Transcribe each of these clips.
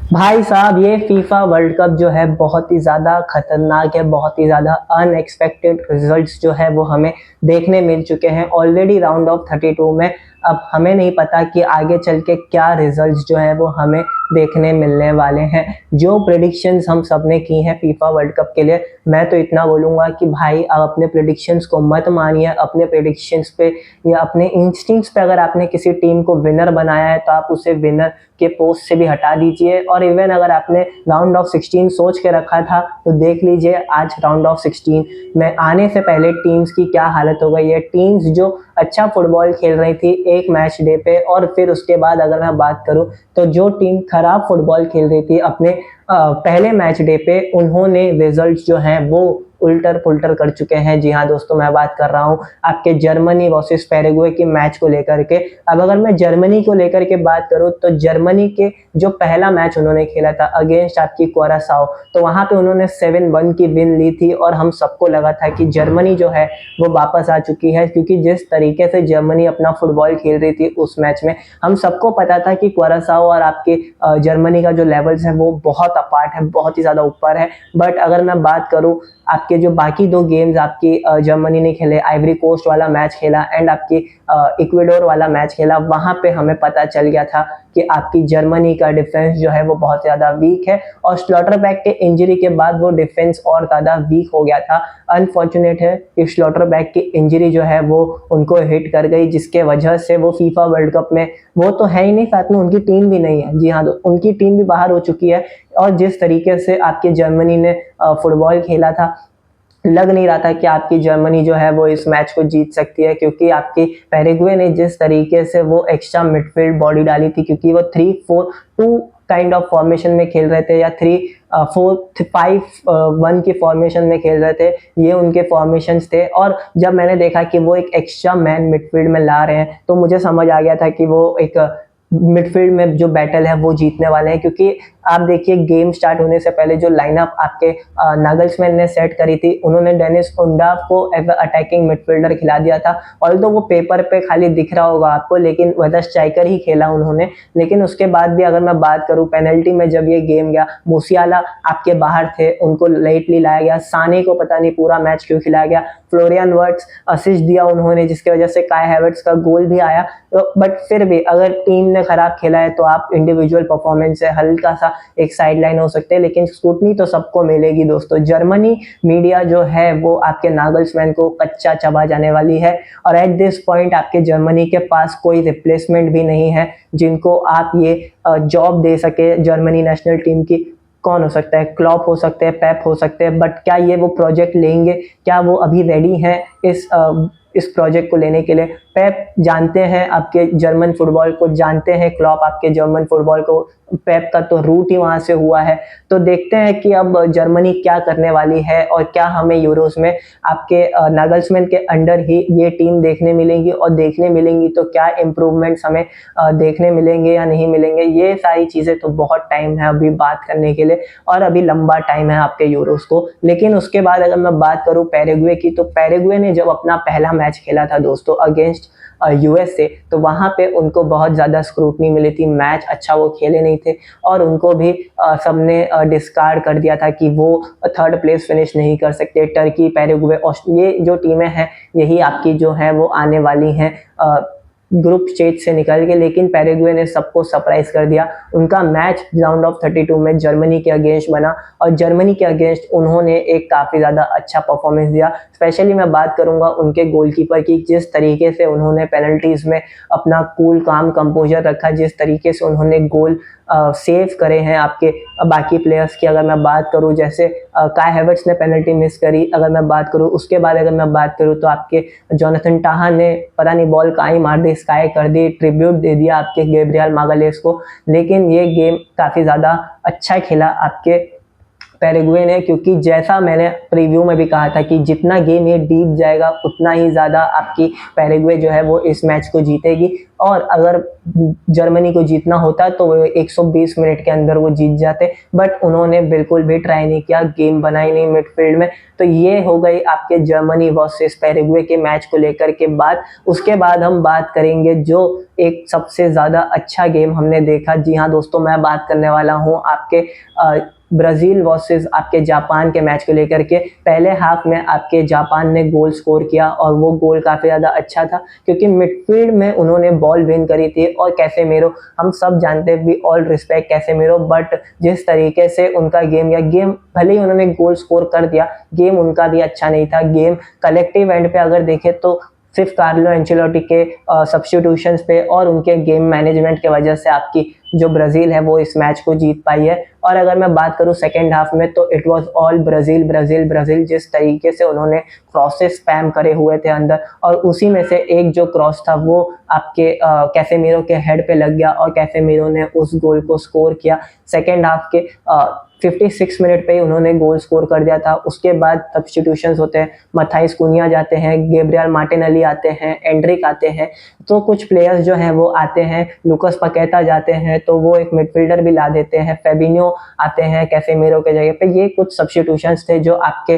भाई साहब, ये फीफा वर्ल्ड कप जो है बहुत ही ज़्यादा खतरनाक है। बहुत ही ज़्यादा अनएक्सपेक्टेड रिजल्ट्स जो है वो हमें देखने मिल चुके हैं ऑलरेडी राउंड ऑफ 32 में। अब हमें नहीं पता कि आगे चल के क्या रिजल्ट्स जो है वो हमें देखने मिलने वाले हैं। जो प्रेडिक्शंस हम सब ने की हैं फीफा वर्ल्ड कप के लिए, मैं तो इतना बोलूँगा कि भाई आप अपने प्रेडिक्शंस को मत मानिए। अपने प्रेडिक्शंस पे या अपने इंस्टिंक्ट्स पे अगर आपने किसी टीम को विनर बनाया है तो आप उसे विनर के पोस्ट से भी हटा दीजिए। और इवन अगर आपने राउंड ऑफ 16 सोच के रखा था तो देख लीजिए आज राउंड ऑफ 16 में आने से पहले टीम्स की क्या हालत हो गई है। टीम्स जो अच्छा फुटबॉल खेल रही थी एक मैच डे पे, और फिर उसके बाद अगर मैं बात करूं तो जो टीम खराब फुटबॉल खेल रही थी अपने पहले मैच डे पे, उन्होंने रिजल्ट्स जो हैं वो उल्टर पुल्टर कर चुके हैं। जी हाँ दोस्तों, मैं बात कर रहा हूँ आपके जर्मनी वर्सेस पैराग्वे के मैच को लेकर के। अब अगर मैं जर्मनी को लेकर के बात करूँ तो जर्मनी के जो पहला मैच उन्होंने खेला था अगेंस्ट आपकी क्वारासाओ, तो वहां पे उन्होंने 7-1 की विन ली थी। और हम सबको लगा था कि जर्मनी जो है वो वापस आ चुकी है, क्योंकि जिस तरीके से जर्मनी अपना फुटबॉल खेल रही थी उस मैच में, हम सबको पता था कि क्वारासाओ और आपके जर्मनी का जो लेवल्स है वो बहुत अपार्ट है, बहुत ही ज़्यादा ऊपर है। बट अगर मैं बात करूँ आपके जो बाकी दो गेम्स आपकी जर्मनी ने खेले, आइवरी कोस्ट वाला मैच खेला एंड आपकी इक्वेडोर वाला मैच खेला, वहां पे हमें पता चल गया था कि आपकी जर्मनी का डिफेंस जो है वो बहुत ज़्यादा वीक है। और स्लॉटरबैक के इंजरी के बाद वो डिफेंस और ज़्यादा वीक हो गया था। अनफॉर्चुनेट है कि स्लॉटरबैक की इंजरी जो है वो उनको हिट कर गई, जिसके वजह से वो फीफा वर्ल्ड कप में वो तो है ही नहीं, साथ में उनकी टीम भी नहीं है। जी हाँ, उनकी टीम भी बाहर हो चुकी है। और जिस तरीके से आपके जर्मनी ने फुटबॉल खेला था, लग नहीं रहा था कि आपकी जर्मनी जो है वो इस मैच को जीत सकती है, क्योंकि आपकी पैराग्वे ने जिस तरीके से वो एक्स्ट्रा मिडफील्ड बॉडी डाली थी, क्योंकि वो 3-4-2 काइंड ऑफ फॉर्मेशन में खेल रहे थे या 3-4-5-1 की फॉर्मेशन में खेल रहे थे। ये उनके फॉर्मेशंस थे। और जब मैंने देखा कि वो एक एक्स्ट्रा मैन मिडफील्ड में ला रहे हैं तो मुझे समझ आ गया था कि वो एक मिडफील्ड में जो बैटल है वो जीतने वाले हैं। क्योंकि आप देखिए गेम स्टार्ट होने से पहले जो लाइनअप आपके नागल्समैन ने सेट करी थी, उन्होंने डेनिस उंडाफ को एज अटैकिंग मिडफील्डर खिला दिया था। ऑल्दो वो पेपर पे खाली दिख रहा होगा आपको, लेकिन वह स्ट्राइकर ही खेला उन्होंने। लेकिन उसके बाद भी अगर मैं बात करूं पेनल्टी में जब ये गेम गया, मूसियाला आपके बाहर थे, उनको लेटली लाया गया। साने को पता नहीं पूरा मैच क्यों खिलाया गया। फ्लोरियन वर्ट्स असिस्ट दिया उन्होंने, जिसकी वजह से काय हैवर्ट्स का गोल भी आया। तो बट फिर भी अगर टीम ने खराब खेला है तो आप इंडिविजुअल परफॉर्मेंस से हल्का सा एक साइडलाइन हो सकते हैं, लेकिन स्कूटनी तो सबको मिलेगी दोस्तों। जर्मनी मीडिया जो है वो आपके नागल्समैन को कच्चा चबा जाने वाली है। और एट दिस पॉइंट आपके जर्मनी के पास कोई रिप्लेसमेंट भी नहीं है जिनको आप ये जॉब दे सके जर्मनी नेशनल टीम की। कौन हो सकता है? क्लॉप हो सकते हैं, पेप हो सकते हैं, बट क्या ये वो प्रोजेक्ट लेंगे? क्या वो अभी रेडी हैं इस प्रोजेक्ट को लेने के लिए? पेप जानते हैं आपके जर्मन फुटबॉल को, जानते हैं क्लॉप आपके जर्मन फुटबॉल को। पेप का तो रूट ही वहां से हुआ है। तो देखते हैं कि अब जर्मनी क्या करने वाली है और क्या हमें यूरोस में आपके नागल्समैन के अंडर ही ये टीम देखने मिलेंगी, और देखने मिलेंगी तो क्या इम्प्रूवमेंट्स हमें देखने मिलेंगे या नहीं मिलेंगे। ये सारी चीज़ें तो बहुत टाइम है अभी बात करने के लिए, और अभी लंबा टाइम है आपके यूरोस को। लेकिन उसके बाद अगर मैं बात करूं पैराग्वे की, तो पैराग्वे ने जब अपना पहला मैच खेला था दोस्तों अगेंस्ट यूएस से, तो वहां पे उनको बहुत ज़्यादा स्क्रूटनी मिली थी। मैच अच्छा वो खेले नहीं थे और उनको भी सबने डिस्कार्ड कर दिया था कि वो थर्ड प्लेस फिनिश नहीं कर सकते। टर्की, पैराग्वे, ये जो टीमें हैं यही आपकी जो है वो आने वाली हैं ग्रुप स्टेज से निकल के। लेकिन पैराग्वे ने सबको सरप्राइज कर दिया। उनका मैच राउंड ऑफ 32 में जर्मनी के अगेंस्ट बना, और जर्मनी के अगेंस्ट उन्होंने एक काफ़ी ज़्यादा अच्छा परफॉर्मेंस दिया। स्पेशली मैं बात करूंगा उनके गोलकीपर की, जिस तरीके से उन्होंने पेनल्टीज में अपना कूल काम कंपोजर रखा, जिस तरीके से उन्होंने गोल सेव करे हैं आपके बाकी प्लेयर्स की। अगर मैं बात करूं जैसे काय हैवर्ट्स ने पेनल्टी मिस करी, अगर मैं बात करूं उसके बाद अगर मैं बात करूं तो आपके जोनाथन टाहा ने पता नहीं बॉल कहाँ ही मार दी, स्काई कर दी, ट्रिब्यूट दे दिया आपके गैब्रियल मागालेस को। लेकिन ये गेम काफ़ी ज़्यादा अच्छा खेला आपके पैराग्वे ने, क्योंकि जैसा मैंने प्रीव्यू में भी कहा था कि जितना गेम ये डीप जाएगा उतना ही ज़्यादा आपकी पैराग्वे जो है वो इस मैच को जीतेगी। और अगर जर्मनी को जीतना होता तो वो 120 मिनट के अंदर वो जीत जाते, बट उन्होंने बिल्कुल भी ट्राई नहीं किया, गेम बनाई नहीं मिडफील्ड में। तो ये हो गई आपके जर्मनी वर्सेस पैराग्वे के मैच को लेकर के बात। उसके बाद हम बात करेंगे जो एक सबसे ज़्यादा अच्छा गेम हमने देखा। जी हाँ दोस्तों, मैं बात करने वाला हूँ आपके ब्राज़ील वर्सेस आपके जापान के मैच को लेकर के। पहले हाफ में आपके जापान ने गोल स्कोर किया और वो गोल काफ़ी ज़्यादा अच्छा था, क्योंकि मिडफील्ड में उन्होंने बॉल विन करी थी। और कैसेमीरो, हम सब जानते हैं, we all respect Casemiro, but जिस तरीके से उनका गेम भले ही उन्होंने गोल स्कोर कर दिया, गेम उनका भी अच्छा नहीं था। गेम कलेक्टिव एंड पे अगर देखें तो सिर्फ कार्लो एंचेलोटी के सब्स्टिट्यूशंस पे और उनके गेम मैनेजमेंट की वजह से आपकी जो ब्राज़ील है वो इस मैच को जीत पाई है। और अगर मैं बात करूं सेकेंड हाफ में, तो it was all Brazil Brazil Brazil. जिस तरीके से उन्होंने क्रॉसेस स्पैम करे हुए थे अंदर, और उसी में से एक जो क्रॉस था वो आपके कैसेमीरो के हेड पे लग गया और कैसेमीरो ने उस गोल को स्कोर किया। सेकेंड हाफ के 56 मिनट पे ही उन्होंने गोल स्कोर कर दिया था। उसके बाद सब्स्टिट्यूशंस होते हैं, मथाइस कुनिया जाते हैं, गैब्रियल मार्टिनेली आते हैं, एंड्रिक आते हैं, तो कुछ प्लेयर्स जो हैं वो आते हैं, लुकास पकेटा जाते हैं, तो वो एक मिडफील्डर भी ला देते हैं, फेबिन्यो आते हैं कैसेमीरो के जगह पे। ये कुछ सब्स्टिट्यूशंस थे जो आपके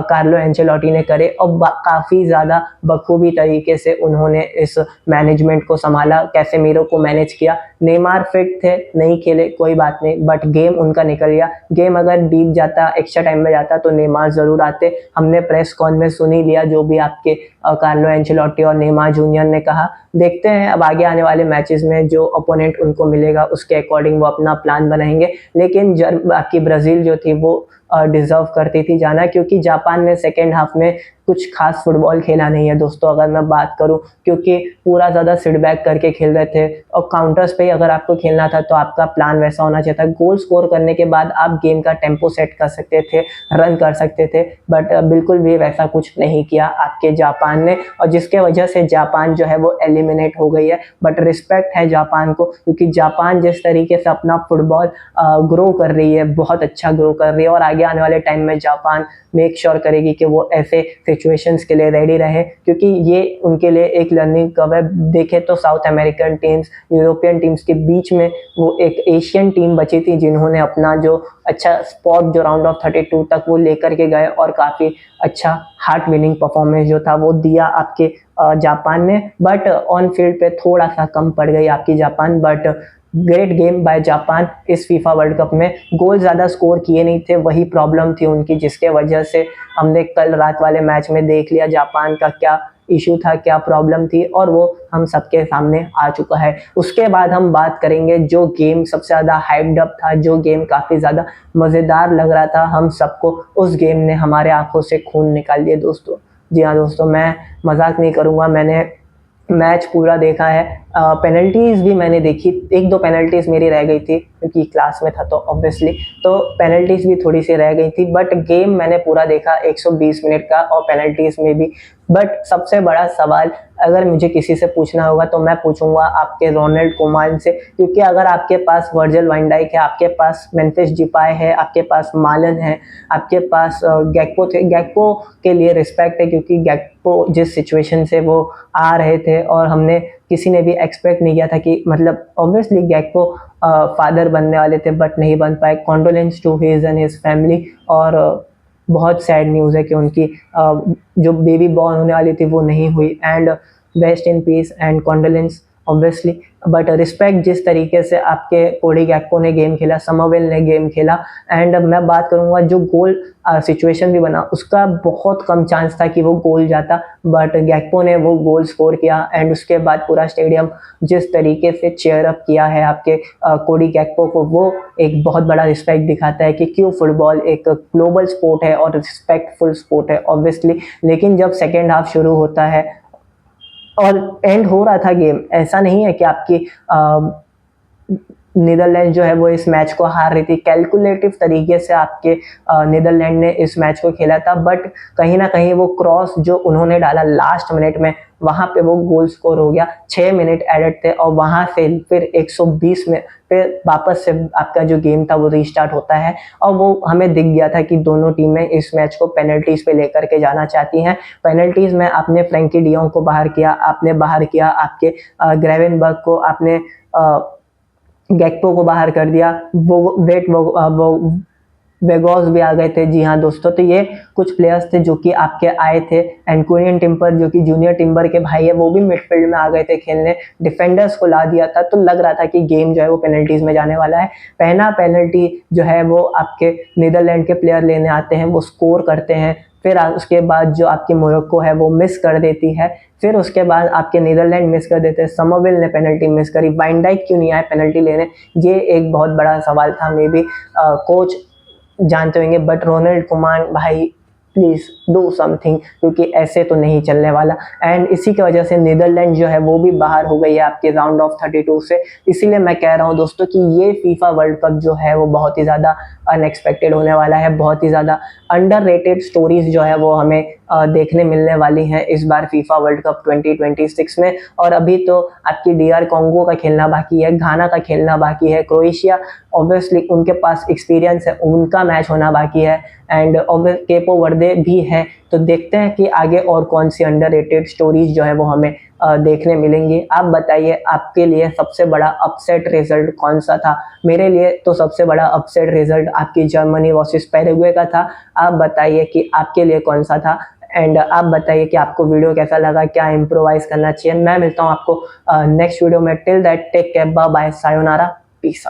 कार्लो एंचेलोटी ने करे, और काफ़ी ज़्यादा बखूबी तरीके से उन्होंने इस मैनेजमेंट को संभाला, कैसेमीरो को मैनेज किया। नेमार फिट थे, नहीं खेले, कोई बात नहीं, बट गेम उनका निकल गया। गेम अगर डीप जाता, एक्स्ट्रा टाइम में जाता, तो नेमार ज़रूर आते। हमने प्रेस कॉन में सुन ही लिया जो भी आपके कार्लो एंचेलोटी और नेमार जूनियर ने कहा। देखते हैं अब आगे आने वाले मैचेस में जो अपोनेंट उनको मिलेगा उसके अकॉर्डिंग वो अपना प्लान बनाएंगे। लेकिन आपकी ब्राज़ील जो थी वो डिज़र्व करती थी जाना, क्योंकि जापान ने सेकेंड हाफ में कुछ खास फुटबॉल खेला नहीं है दोस्तों, अगर मैं बात करूं, क्योंकि पूरा ज़्यादा सिट बैक करके खेल रहे थे। और काउंटर्स पे ही अगर आपको खेलना था तो आपका प्लान वैसा होना चाहिए था। गोल स्कोर करने के बाद आप गेम का टेम्पो सेट कर सकते थे, रन कर सकते थे, बट बिल्कुल भी वैसा कुछ नहीं किया आपके जापान ने, और जिसके वजह से जापान जो है वो एलिमिनेट हो गई है। बट रिस्पेक्ट है जापान को, क्योंकि जापान जिस तरीके से अपना फुटबॉल ग्रो कर रही है, बहुत अच्छा ग्रो कर रही है, और आगे आने वाले टाइम में जापान मेक श्योर करेगी कि वो ऐसे सिचुएशंस के लिए रेडी रहे, क्योंकि ये उनके लिए एक लर्निंग कर्व है। देखें तो south American teams, European teams के बीच में वो एक एशियन टीम बची थी जिन्होंने अपना जो अच्छा स्पॉट जो राउंड ऑफ 32 तक वो लेकर के गए, और काफ़ी अच्छा हार्ट विनिंग परफॉर्मेंस जो था वो दिया आपके जापान ने। बट ऑन फील्ड पे थोड़ा सा कम पड़ गई आपकी Japan, but great game by Japan. इस फीफा वर्ल्ड कप में गोल ज़्यादा स्कोर किए नहीं थे, वही प्रॉब्लम थी उनकी, जिसके वजह से हमने कल रात वाले मैच में देख लिया जापान का क्या इशू था, क्या प्रॉब्लम थी, और वो हम सबके सामने आ चुका है। उसके बाद हम बात करेंगे जो गेम सबसे ज़्यादा हाइप्ड अप था, जो गेम काफ़ी ज़्यादा मज़ेदार लग रहा था हम सबको, उस गेम ने हमारे आंखों से खून निकाल दिया दोस्तों। जी हाँ दोस्तों, मैं मजाक नहीं करूँगा, मैंने मैच पूरा देखा है। पेनल्टीज़ भी मैंने देखी, एक दो पेनल्टीज़ मेरी रह गई थी क्योंकि क्लास में था तो ऑब्वियसली, तो पेनल्टीज़ भी थोड़ी सी रह गई थी, बट गेम मैंने पूरा देखा 120 मिनट का, और पेनल्टीज़ में भी। बट सबसे बड़ा सवाल अगर मुझे किसी से पूछना होगा तो मैं पूछूंगा आपके रोनाल्ड कोमान से, क्योंकि अगर आपके पास वर्जिल वैन डाइक है, आपके पास मेम्फिस डिपाय है, आपके पास मालन है, आपके पास गैक्पो थे। गैक्पो के लिए रिस्पेक्ट है, क्योंकि गैक्पो जिस सिचुएशन से वो आ रहे थे, और हमने किसी ने भी एक्सपेक्ट नहीं किया था कि, मतलब ऑब्वियसली गैक्पो फादर बनने वाले थे बट नहीं बन पाए। Condolence to his and his family, और बहुत सैड न्यूज़ है कि उनकी जो बेबी बॉर्न होने वाली थी वो नहीं हुई, and rest in peace and condolence obviously. But respect जिस तरीके से आपके कोडी गैक्पो ने गेम खेला, समरवेल ने गेम खेला, एंड मैं बात करूँगा जो गोल सिचुएशन भी बना उसका बहुत कम चांस था कि वो गोल जाता, बट गैक्पो ने वो गोल स्कोर किया, एंड उसके बाद पूरा स्टेडियम जिस तरीके से चेयर अप किया है आपके कोडी गैक्पो को, वो एक बहुत बड़ा रिस्पेक्ट दिखाता है कि क्यों फुटबॉल एक ग्लोबल स्पोर्ट है और रिस्पेक्टफुल स्पोर्ट है ऑब्वियसली। लेकिन जब सेकेंड हाफ शुरू होता है और एंड हो रहा था गेम, ऐसा नहीं है कि आपकी नीदरलैंड जो है वो इस मैच को हार रही थी। कैलकुलेटिव तरीके से आपके नीदरलैंड ने इस मैच को खेला था, बट कहीं ना कहीं वो क्रॉस जो उन्होंने डाला लास्ट मिनट में, वहां पे वो गोल स्कोर हो गया। 6 मिनट एडेड थे और वहां से फिर 120 में फिर वापस से आपका जो गेम था वो रीस्टार्ट होता है, और वो हमें दिख गया था कि दोनों टीमें इस मैच को पेनल्टीज पे लेकर के जाना चाहती हैं। पेनल्टीज में आपने फ्रैंकी डियोंग को बाहर किया, आपने बाहर किया आपके ग्रेवेनबर्ग को, आपने गैक्पो को बाहर कर दिया, वो वेगोस भी आ गए थे। जी हाँ दोस्तों, तो ये कुछ प्लेयर्स थे जो कि आपके आए थे। एंकुरियन टिम्बर जो कि जूनियर टिम्बर के भाई है, वो भी मिडफील्ड में आ गए थे खेलने, डिफेंडर्स को ला दिया था। तो लग रहा था कि गेम जो है वो पेनल्टीज में जाने वाला है। पहला पेनल्टी जो है वो आपके नीदरलैंड के प्लेयर लेने आते हैं, वो स्कोर करते हैं। फिर उसके बाद जो आपकी मोरक्को है वो मिस कर देती है। फिर उसके बाद आपके नीदरलैंड मिस कर देते हैं, समरविल ने पेनल्टी मिस करी, वाइन डाइक क्यों नहीं आए पेनल्टी लेने, ये एक बहुत बड़ा सवाल था। मे बी कोच जानते होंगे, बट रोनाल्ड कुमान भाई प्लीज डू समथिंग, क्योंकि ऐसे तो नहीं चलने वाला। एंड इसी की वजह से नीदरलैंड जो है वो भी बाहर हो गई है आपके राउंड ऑफ 32 से। इसीलिए मैं कह रहा हूँ दोस्तों कि ये फीफा वर्ल्ड कप जो है वो बहुत ही ज़्यादा अनएक्सपेक्टेड होने वाला है। बहुत ही ज़्यादा अंडररेटेड स्टोरीज जो है वो हमें देखने मिलने वाली हैं इस बार फीफा वर्ल्ड कप 2026 में। और अभी तो आपकी DR कॉन्गो का खेलना बाकी है, घाना का खेलना बाकी है, क्रोएशिया ऑब्वियसली उनके पास एक्सपीरियंस है, उनका मैच होना बाकी है, एंड केपो वर्दे भी है। तो देखते हैं कि आगे और कौन सी अंडररेटेड स्टोरीज जो है वो हमें देखने मिलेंगी। आप बताइए आपके लिए सबसे बड़ा अपसेट रिजल्ट कौन सा था? मेरे लिए तो सबसे बड़ा अपसेट रिजल्ट आपकी जर्मनी वर्सेस पैराग्वे का था। आप बताइए कि आपके लिए कौन सा था, एंड आप बताइए कि आपको वीडियो कैसा लगा, क्या इम्प्रोवाइज करना चाहिए। मैं मिलता हूँ आपको नेक्स्ट वीडियो में। Till that take care, bye bye, sayonara, peace out.